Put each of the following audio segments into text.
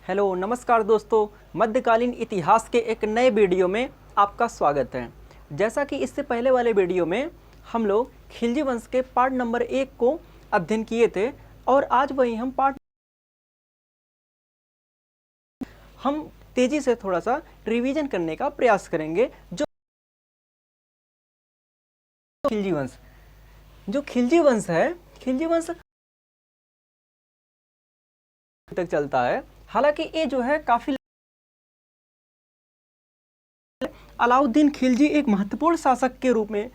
Hello नमस्कार दोस्तों, मध्यकालीन इतिहास के एक नए वीडियो में आपका स्वागत है। जैसा कि इससे पहले वाले वीडियो में हम लोग खिलजी वंश के पार्ट नंबर 1 को अध्ययन किए थे और आज वही हम तेजी से थोड़ा सा रिवीजन करने का प्रयास करेंगे। जो खिलजी वंश है, खिलजी वंश तक चलता है। हालांकि ये जो है काफी अलाउद्दीन खिलजी एक महत्वपूर्ण शासक के रूप में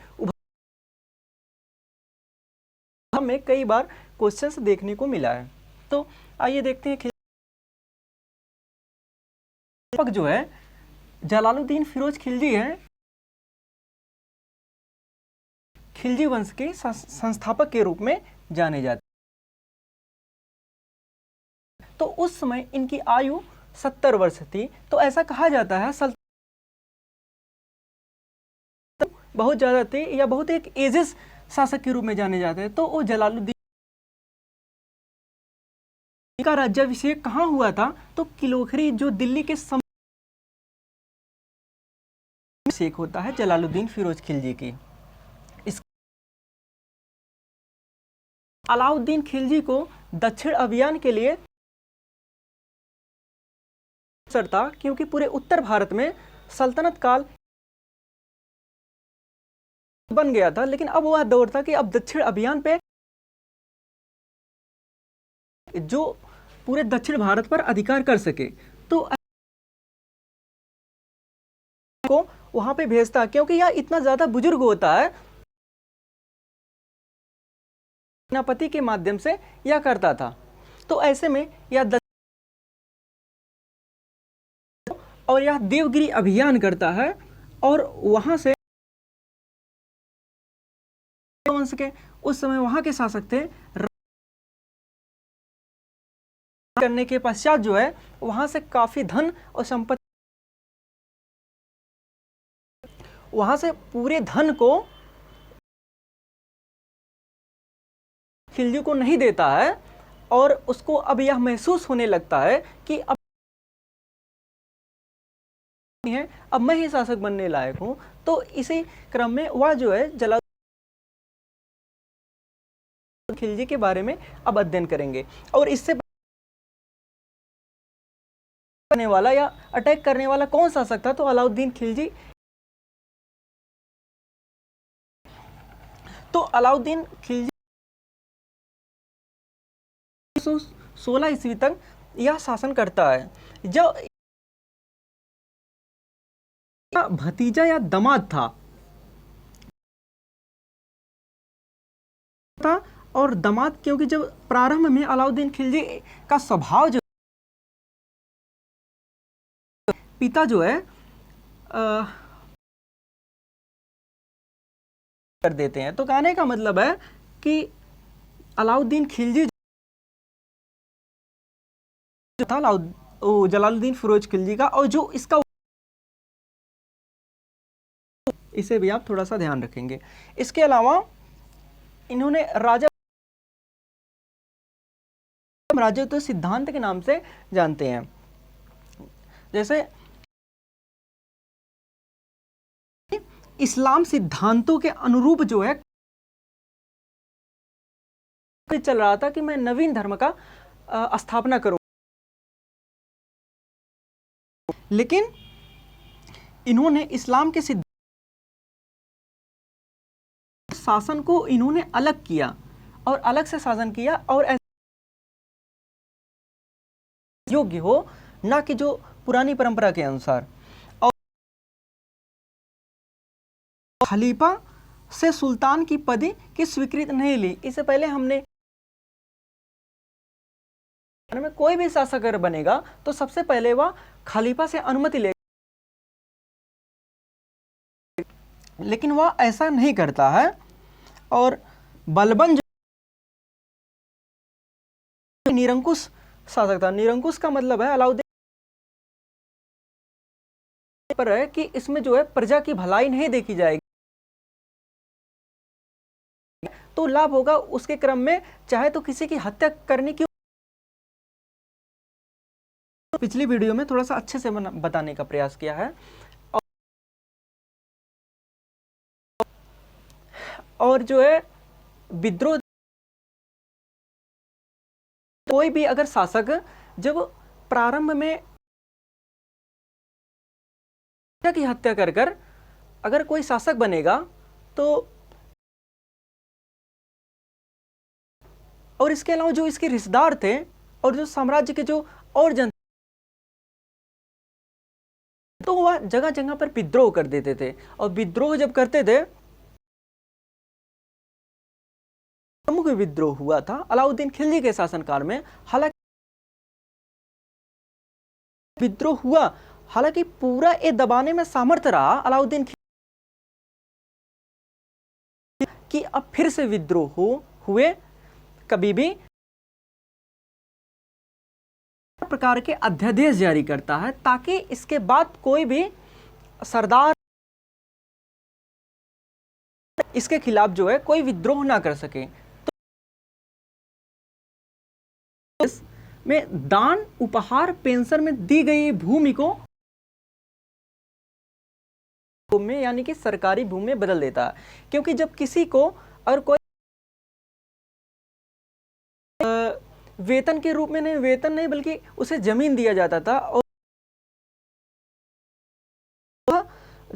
हमें कई बार क्वेश्चंस देखने को मिला है। तो आइए देखते हैं। जो है जलालुद्दीन फिरोज खिलजी है, खिलजी वंश के संस्थापक के रूप में जाने जाते। तो उस समय इनकी आयु 70 वर्ष थी। तो ऐसा कहा जाता है बहुत ज्यादा थे या बहुत एक एजेस शासक के रूप में जाने जाते हैं। तो वो जलालुद्दीन का राज्याभिषेक कहाँ हुआ था? तो किलोखरी, जो दिल्ली के अभिषेक होता है जलालुद्दीन फिरोज खिलजी की। अलाउद्दीन खिलजी को दक्षिण अभियान के लिए अवसर था, क्योंकि पूरे उत्तर भारत में सल्तनत काल बन गया था। लेकिन अब वह दौर था कि अब दक्षिण अभियान पे जो पूरे दक्षिण भारत पर अधिकार कर सके, तो को वहां पे भेजता, क्योंकि यह इतना ज्यादा बुजुर्ग होता है। सेनापति के माध्यम से यह करता था। तो ऐसे में यह और यह देवगिरी अभियान करता है और वहां से वंश के उस समय वहां के शासक थे। करने के पश्चात जो है वहां से काफी धन और संपत्ति, वहां से पूरे धन को खिलजी को नहीं देता है और उसको अब यह महसूस होने लगता है कि अब मैं ही शासक बनने लायक हूं। तो इसी क्रम में वह जो है जलालुद्दीन खिलजी के बारे में अब अध्ययन करेंगे। और इससे करने वाला या अटैक करने वाला कौन शासक था? तो अलाउद्दीन खिलजी। तो अलाउद्दीन खिलजी 16 ईस्वी तक यह शासन करता है। जब भतीजा या दामाद था और दामाद, क्योंकि जब प्रारंभ में अलाउद्दीन खिलजी का स्वभाव जो पिता जो है कर देते हैं। तो कहने का मतलब है कि अलाउद्दीन खिलजी जो था जलालुद्दीन फिरोज खिलजी का, और जो इसका, इसे भी आप थोड़ा सा ध्यान रखेंगे। इसके अलावा इन्होंने राजत्व सिद्धांत के नाम से जानते हैं। जैसे इस्लाम सिद्धांतों के अनुरूप जो है चल रहा था कि मैं नवीन धर्म का स्थापना करूं। लेकिन इन्होंने इस्लाम के सिद्धांत शासन को इन्होंने अलग किया और अलग से शासन किया, और योग्य हो, ना कि जो पुरानी परंपरा के अनुसार। और खलीफा से सुल्तान की पदवी की स्वीकृति नहीं ली। इससे पहले हमने में कोई भी शासक अगर बनेगा तो सबसे पहले वह खलीफा से अनुमति ले, लेकिन वह ऐसा नहीं करता है। और बलबन जो निरंकुश शासक था। निरंकुश का मतलब है अलाउद्दीन पर है कि इसमें जो है प्रजा की भलाई नहीं देखी जाएगी, तो लाभ होगा उसके क्रम में, चाहे तो किसी की हत्या करने की पिछली वीडियो में थोड़ा सा अच्छे से बताने का प्रयास किया है। और जो है विद्रोह, कोई भी अगर शासक जब प्रारंभ में की हत्या कर कर अगर कोई शासक बनेगा तो, और इसके अलावा जो इसके रिश्तेदार थे और जो साम्राज्य के जो और जन, तो वह जगह जगह पर विद्रोह कर देते थे। और विद्रोह जब करते थे, प्रमुख विद्रोह हुआ था अलाउद्दीन खिलजी के शासनकाल में। हालांकि विद्रोह हुआ, हालांकि पूरा ये दबाने में सामर्थ्य रहा अलाउद्दीन कि अब फिर से विद्रोह हुए कभी भी प्रकार के अध्यादेश जारी करता है, ताकि इसके बाद कोई भी सरदार इसके खिलाफ जो है कोई विद्रोह ना कर सके। तो इसमें दान, उपहार, पेंशन में दी गई भूमि को में यानी कि सरकारी भूमि में बदल देता है। क्योंकि जब किसी को और कोई वेतन के रूप में नहीं, वेतन नहीं बल्कि उसे जमीन दिया जाता था, और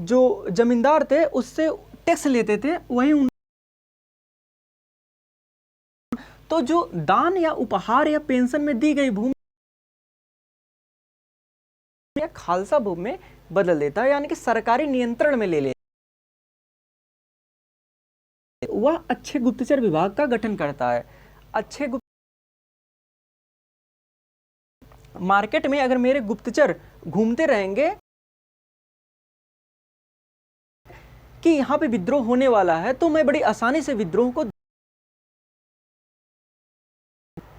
जो जमींदार थे उससे टैक्स लेते थे, वही तो जो दान या उपहार या पेंशन में दी गई भूमि या खालसा भूमि में बदल देता है, यानी कि सरकारी नियंत्रण में ले लेता। वह अच्छे गुप्तचर विभाग का गठन करता है। अच्छे मार्केट में अगर मेरे गुप्तचर घूमते रहेंगे कि यहां पे विद्रोह होने वाला है, तो मैं बड़ी आसानी से विद्रोह को,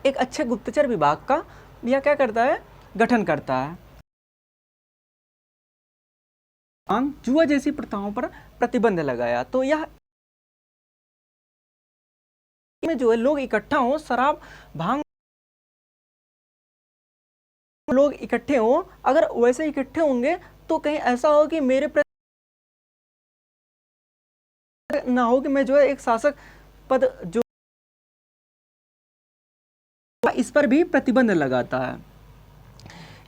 एक अच्छे गुप्तचर विभाग का यह क्या करता है, गठन करता है। जुआ जैसी प्रथाओं पर प्रतिबंध लगाया। तो यह में जो है लोग इकट्ठा हो, शराब भांग लोग इकट्ठे हो, अगर वैसे इकट्ठे होंगे तो कहीं ऐसा हो कि मेरे ना हो कि मैं जो है एक शासक पद जो, इस पर भी प्रतिबंध लगाता है।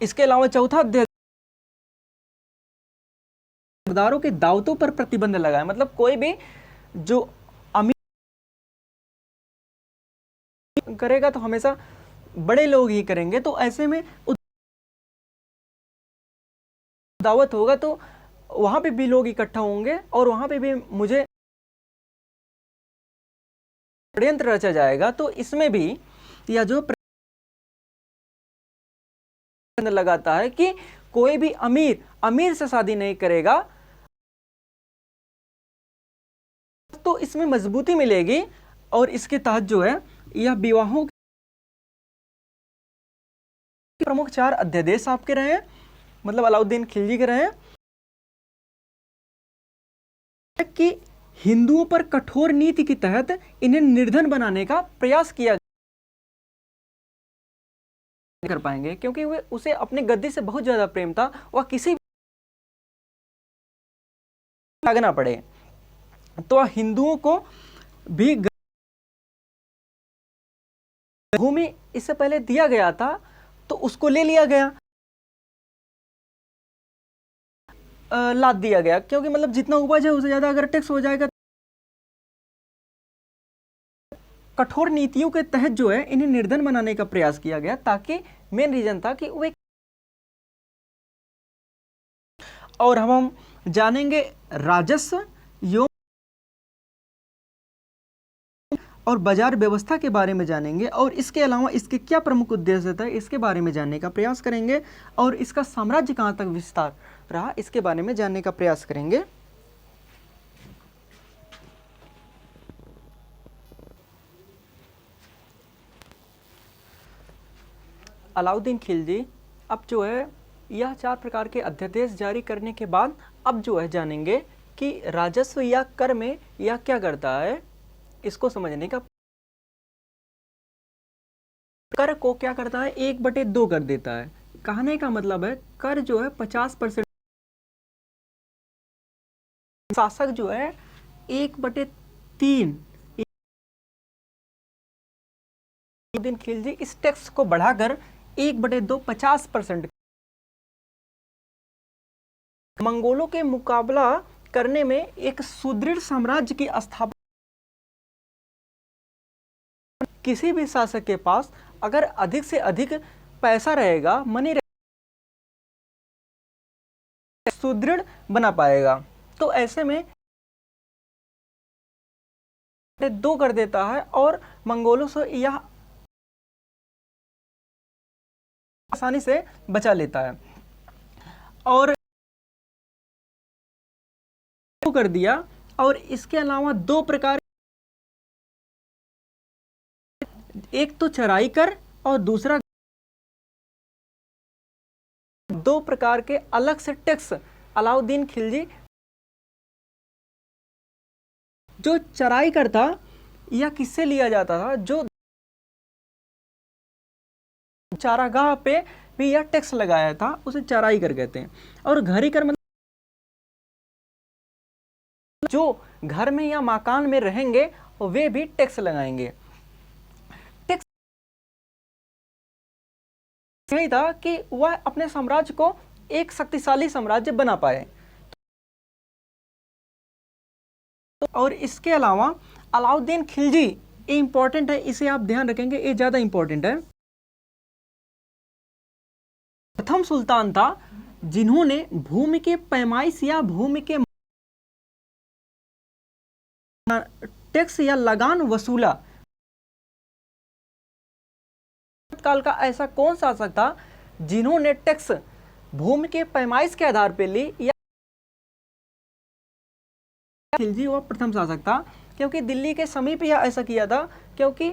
इसके अलावा चौथा अध्याय सरदारों के दावतों पर प्रतिबंध लगाया। मतलब कोई भी जो अमीर करेगा तो हमेशा बड़े लोग ही करेंगे, तो ऐसे में दावत होगा तो वहां पे भी लोग इकट्ठा होंगे और वहां पे भी मुझे षड्यंत्र रचा जाएगा। तो इसमें भी यह जो लगाता है कि कोई भी अमीर से शादी नहीं करेगा, तो इसमें मजबूती मिलेगी। और इसके तहत जो है यह विवाहों के प्रमुख 4 अध्यादेश आपके रहे, मतलब अलाउद्दीन खिलजी के रहे, कि हिंदुओं पर कठोर नीति के तहत इन्हें निर्धन बनाने का प्रयास किया कर पाएंगे, क्योंकि वे उसे अपनी गद्दी से बहुत ज्यादा प्रेम था, वह किसी भागना पड़े तो हिंदुओं को भी भूमि इससे पहले दिया गया था तो उसको ले लिया गया, लाद दिया गया, क्योंकि मतलब जितना उपज है उससे ज्यादा अगर टैक्स हो जाएगा। कठोर नीतियों के तहत जो है इन्हें निर्धन बनाने का प्रयास किया गया, ताकि मेन रीजन था कि वे, और हम जानेंगे राजस्व योग और बाजार व्यवस्था के बारे में जानेंगे, और इसके अलावा इसके क्या प्रमुख उद्देश्य था इसके बारे में जानने का प्रयास करेंगे, और इसका साम्राज्य कहां तक विस्तार रहा इसके बारे में जानने का प्रयास करेंगे। अलाउद्दीन खिलजी अब जो है यह 4 प्रकार के अध्यादेश जारी करने के बाद अब जो है जानेंगे कि राजस्व या कर में यह क्या करता है। इसको समझने का, कर को क्या करता है 1/2 कर देता है, कहने का मतलब है कर जो है 50%, शासक जो है 1/3। दिन खिलजी इस टैक्स को बढ़ाकर 1/2 50%, मंगोलों के मुकाबला करने में एक सुदृढ़ साम्राज्य की स्थापना। किसी भी शासक के पास अगर अधिक से अधिक पैसा रहेगा, मनी रहेगा, सुदृढ़ बना पाएगा। तो ऐसे में 2 कर देता है और मंगोलों से यह आसानी से बचा लेता है। और कर दिया। और इसके अलावा 2 प्रकार, एक तो चराई कर और दूसरा 2 प्रकार के अलग से टैक्स अलाउद्दीन खिलजी। जो चराई कर था यह किससे लिया जाता था? जो चारागाह पे भी यह टैक्स लगाया था उसे चराई कर कहते हैं। और घरी कर मतलब जो घर में या मकान में रहेंगे वे भी टैक्स लगाएंगे। टैक्स यही था कि वह अपने साम्राज्य को एक शक्तिशाली साम्राज्य बना पाए। और इसके अलावा अलाउद्दीन खिलजी, ये इंपॉर्टेंट है, इसे आप ध्यान रखेंगे, ये ज्यादा इंपॉर्टेंट है। प्रथम सुल्तान था जिन्होंने भूमि के पैमाइश या भूमि के टैक्स या लगान वसूला। काल का ऐसा कौन शासक था जिन्होंने टैक्स भूमि के पैमाइश के आधार पर ली? या खिलजी वह प्रथम शासक था, क्योंकि दिल्ली के समीप यह ऐसा किया था, क्योंकि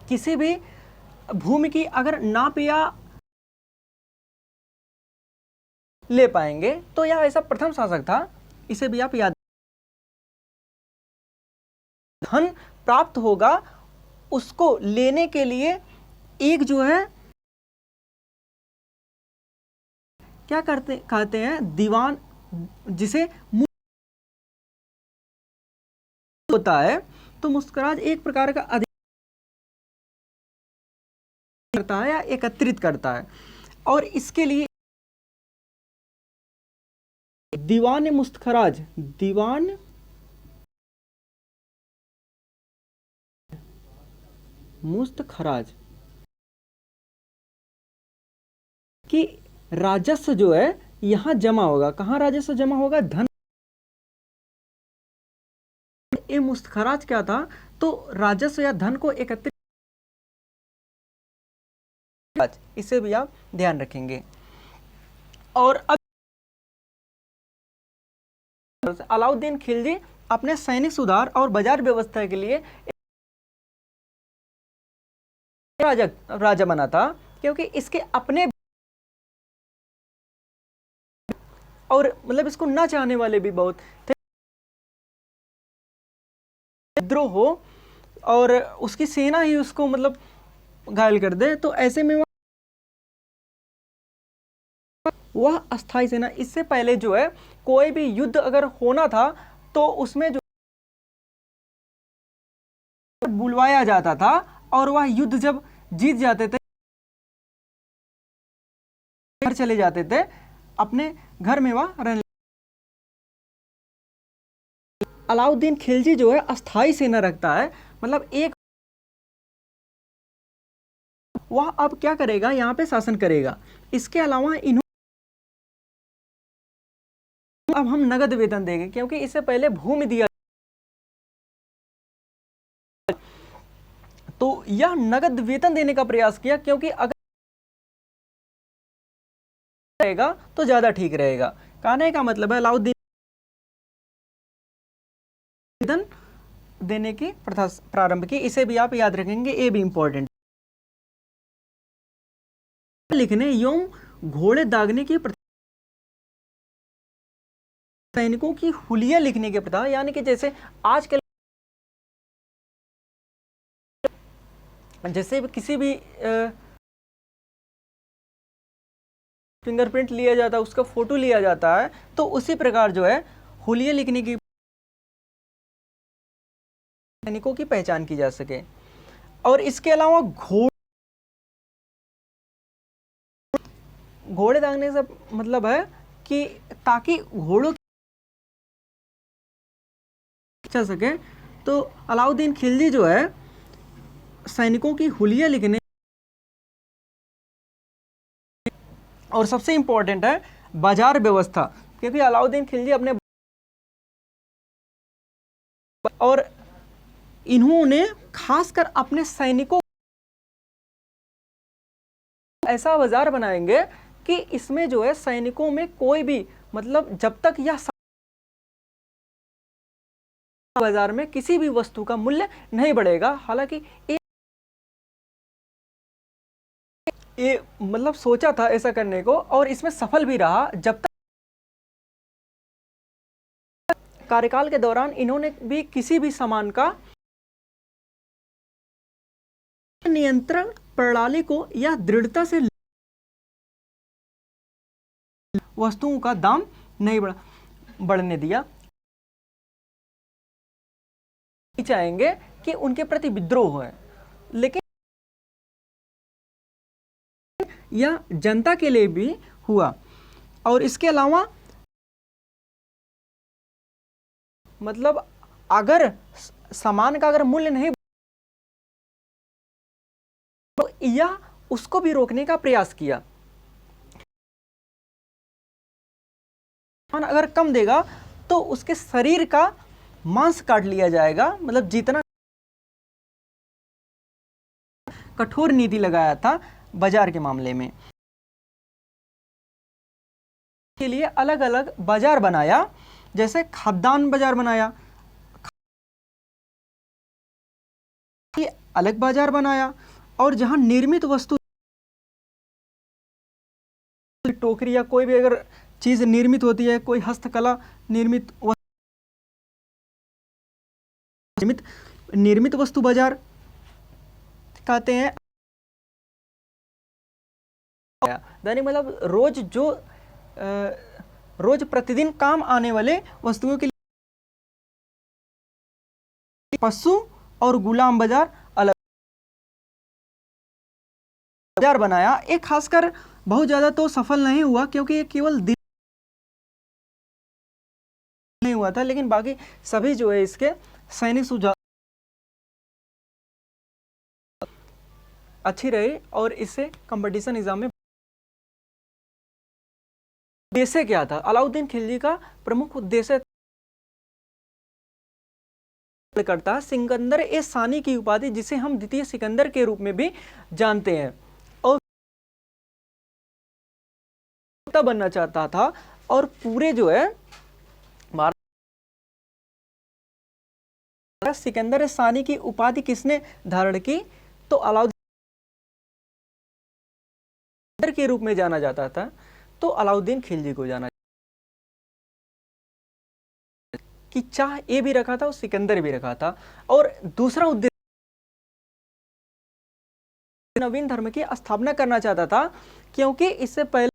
किसी भी भूमि की अगर नाप या ले पाएंगे तो यह ऐसा प्रथम शासक था। इसे भी आप याद, धन प्राप्त होगा उसको लेने के लिए एक जो है क्या कहते हैं दीवान, जिसे होता है। तो मुस्कराज एक प्रकार का अधिकार करता है या एकत्रित करता है, और इसके लिए दीवान मुस्तखराज, दीवान मुस्तखराज कि राजस्व जो है यहां जमा होगा। कहां राजस्व जमा होगा? धन। ये मुस्तखराज क्या था? तो राजस्व या धन को एकत्रित, इसे भी आप ध्यान रखेंगे। और अब अलाउद्दीन खिलजी अपने सैनिक सुधार और बाजार व्यवस्था के लिए राजा बना था, क्योंकि इसके अपने और मतलब इसको ना चाहने वाले भी बहुत थे। विद्रोह हो और उसकी सेना ही उसको मतलब घायल कर दे, तो ऐसे में वह अस्थायी सेना, इससे पहले जो है कोई भी युद्ध अगर होना था तो उसमें जो बुलवाया जाता था, और वह युद्ध जब जीत जाते थे घर चले जाते थे, अपने घर में वह रहने। अलाउद्दीन खिलजी जो है अस्थाई सेना रखता है, मतलब एक वह अब क्या करेगा, यहां पे शासन करेगा। इसके अलावा इन्होंने अब हम नगद वेतन देंगे, क्योंकि इससे पहले भूमि दिया, तो यह नगद वेतन देने का प्रयास किया, क्योंकि अगर रहेगा तो ज्यादा ठीक रहेगा। कहने का मतलब है अलाउद्दीन वेतन देने की प्रथा प्रारंभ की। इसे भी आप याद रखेंगे, ये भी इंपॉर्टेंट। लिखने एवं घोड़े दागने की प्रथा, सैनिकों की हुलिया लिखने की प्रथा, यानी कि जैसे आजकल जैसे किसी भी फिंगरप्रिंट लिया जाता है, उसका फोटो लिया जाता है, तो उसी प्रकार जो है हुलिया लिखने की सैनिकों की पहचान की जा सके। और इसके अलावा घोड़े दागने से मतलब है कि ताकि घोड़ों चल सके, तो अलाउद्दीन खिलजी जो है सैनिकों की हुलिया लिखने, और सबसे इंपॉर्टेंट है बाजार व्यवस्था, क्योंकि अलाउद्दीन खिलजी अपने और इन्होंने खासकर अपने सैनिकों ऐसा बाजार बनाएंगे कि इसमें जो है सैनिकों में कोई भी मतलब जब तक यह बाजार में किसी भी वस्तु का मूल्य नहीं बढ़ेगा। हालांकि ये मतलब सोचा था ऐसा करने को और इसमें सफल भी रहा। जब तक कार्यकाल के दौरान इन्होंने भी किसी भी सामान का नियंत्रण प्रणाली को या दृढ़ता से वस्तुओं का दाम नहीं बढ़ने दिया। चाहेंगे कि उनके प्रति विद्रोह है, लेकिन यह जनता के लिए भी हुआ। और इसके अलावा मतलब अगर सामान का अगर मूल्य नहीं तो यह उसको भी रोकने का प्रयास किया। अगर कम देगा तो उसके शरीर का मांस काट लिया जाएगा। मतलब जितना कठोर नीति लगाया था बाजार के मामले में, के लिए अलग अलग बाजार बनाया, जैसे खाद्यान्न बाजार बनाया, अलग बाजार बनाया, और जहां निर्मित वस्तु टोकरी या कोई भी अगर चीज निर्मित होती है, कोई हस्तकला निर्मित वस्तु बाजार कहते हैं। दैनिक मतलब रोज प्रतिदिन काम आने वाले वस्तुओं के लिए पशु और गुलाम बाजार अलग बाजार बनाया। एक खासकर बहुत ज्यादा तो सफल नहीं हुआ, क्योंकि ये केवल नहीं हुआ था, लेकिन बाकी सभी जो है इसके सैनिक सुझाव अच्छी रही और इससे कंपटीशन एग्जाम में। उद्देश्य क्या था? अलाउद्दीन खिलजी का प्रमुख उद्देश्य करता सिकंदर ए सानी की उपाधि, जिसे हम द्वितीय सिकंदर के रूप में भी जानते हैं, और बनना चाहता था। और पूरे जो है सिकंदर ए सानी की उपाधि किसने धारण की? तो अलाउद्दीन के रूप में जाना जाता था, तो अलाउद्दीन खिलजी को जाना कि चाह ए भी रखा था और सिकंदर भी रखा था। और दूसरा उद्देश्य नवीन धर्म की स्थापना करना चाहता था, क्योंकि इससे पहले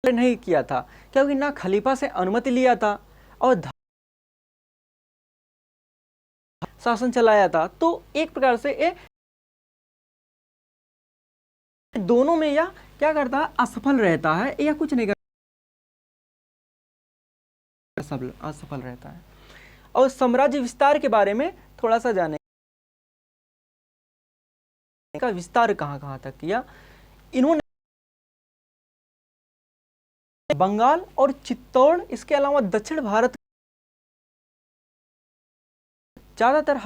नहीं किया था, क्योंकि ना खलीफा से अनुमति लिया था और शासन चलाया था। तो एक प्रकार से ये दोनों में या क्या करता है, असफल रहता है या कुछ नहीं करता, असफल रहता है। और साम्राज्य विस्तार के बारे में थोड़ा सा जाने का, विस्तार कहां कहां तक किया इन्होंने? बंगाल और चित्तौड़, इसके अलावा दक्षिण भारत ज्यादातर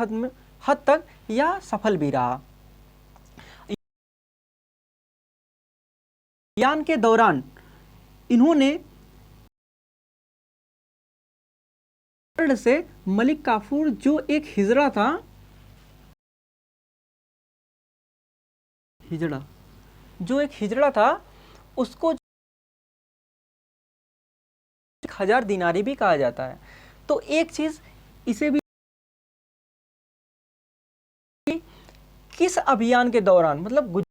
हद तक यह सफल भी रहा। यान के दौरान इन्होंने से मलिक काफूर जो एक हिजड़ा था, उसको 1000 दिनारी भी कहा जाता है। तो एक चीज इसे भी किस अभियान के दौरान, मतलब गुजूर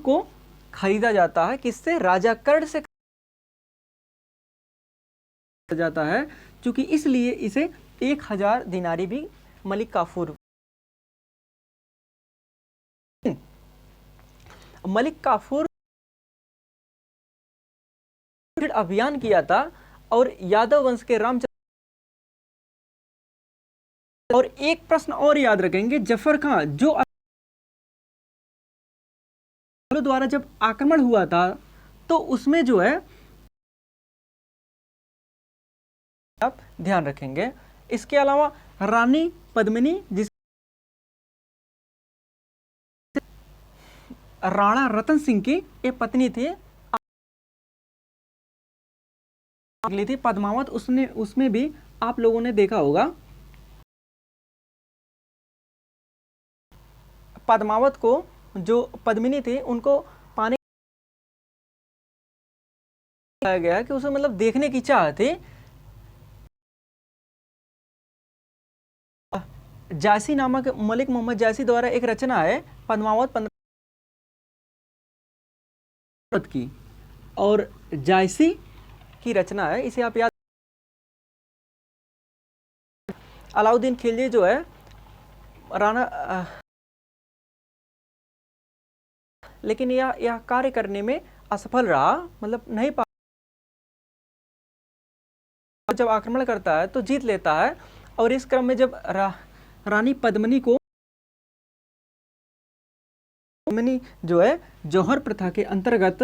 को खरीदा जाता है, किससे? राजा कर्ण से खरीदा जाता है, क्योंकि इसलिए इसे 1000 दिनारी भी मलिक काफूर अभियान किया था। और यादव वंश के रामचंद्र, और एक प्रश्न और याद रखेंगे, जफर खां जो द्वारा जब आक्रमण हुआ था तो उसमें जो है, आप ध्यान रखेंगे। इसके अलावा रानी पद्मिनी, जिस राणा रतन सिंह की एक पत्नी थी, थी पद्मावत, उसमें भी आप लोगों ने देखा होगा, पद्मावत को जो पद्मिनी थी उनको पाने गया कि उसे मतलब देखने की चाह थी। जायसी नामक मलिक मोहम्मद जायसी द्वारा एक रचना है पद्मावत 15 की, और जायसी की रचना है, इसे आप याद। अलाउद्दीन खिलजी जो है राणा, लेकिन यह कार्य करने में असफल रहा, मतलब नहीं पा, जब आक्रमण करता है तो जीत लेता है। और इस क्रम में जब रानी पद्मिनी को जो है जौहर प्रथा के अंतर्गत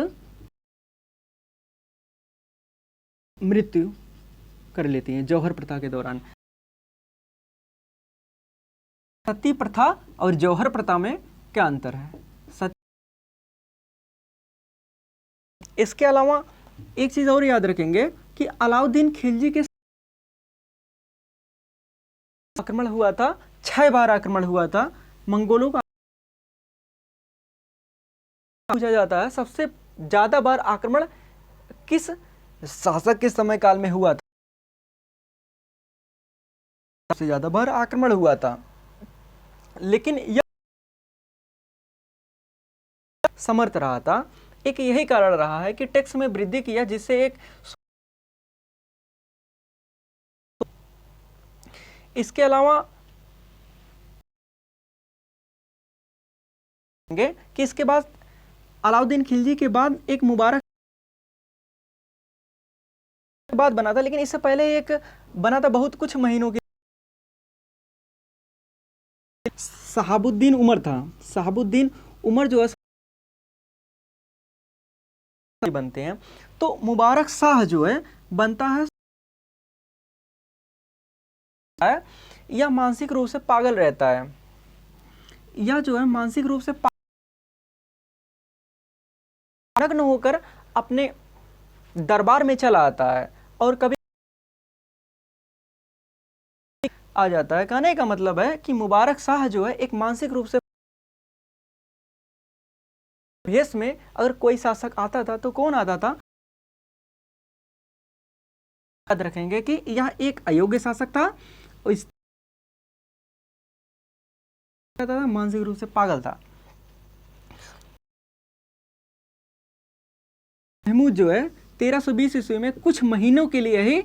मृत्यु कर लेती हैं। जौहर प्रथा के दौरान, सती प्रथा और जौहर प्रथा में क्या अंतर है? इसके अलावा एक चीज और याद रखेंगे कि अलाउद्दीन खिलजी के आक्रमण हुआ था, 6 बार आक्रमण हुआ था मंगोलों का। पूछा जाता है सबसे ज्यादा बार आक्रमण किस शासक के समय काल में हुआ था? सबसे ज्यादा बार आक्रमण हुआ था, लेकिन यह समर्थ रहा था। एक यही कारण रहा है कि टैक्स में वृद्धि किया, जिससे एक, इसके अलावा कि इसके बाद अलाउद्दीन खिलजी के बाद एक मुबारक बाद बना था, लेकिन इससे पहले एक बना था बहुत कुछ महीनों के, शहाबुद्दीन उमर था। शहाबुद्दीन उमर जो है बनते हैं, तो मुबारक शाह जो है बनता है, यह मानसिक रूप से पागल रहता है। यह जो है मानसिक रूप से नग्न होकर अपने दरबार में चला आता है और कभी आ जाता है। कहने का मतलब है कि मुबारक शाह जो है एक मानसिक रूप से भेष में अगर कोई शासक आता था तो कौन आता था? याद रखेंगे कि यह एक अयोग्य शासक था, इस मानसिक रूप से पागल था। महमूद जो है 1320 ईस्वी में कुछ महीनों के लिए ही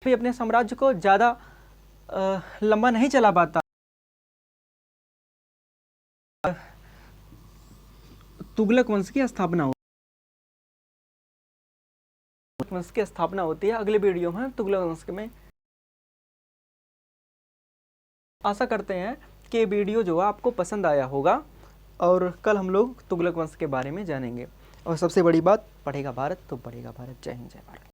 अपने साम्राज्य को ज्यादा लंबा नहीं चला पाता। तुगलक वंश की स्थापना होती है। अगले वीडियो में तुगलक वंश में, आशा करते हैं कि वीडियो जो है आपको पसंद आया होगा, और कल हम लोग तुगलक वंश के बारे में जानेंगे। और सबसे बड़ी बात, पढ़ेगा भारत तो बढ़ेगा भारत। जय हिंद, जय भारत।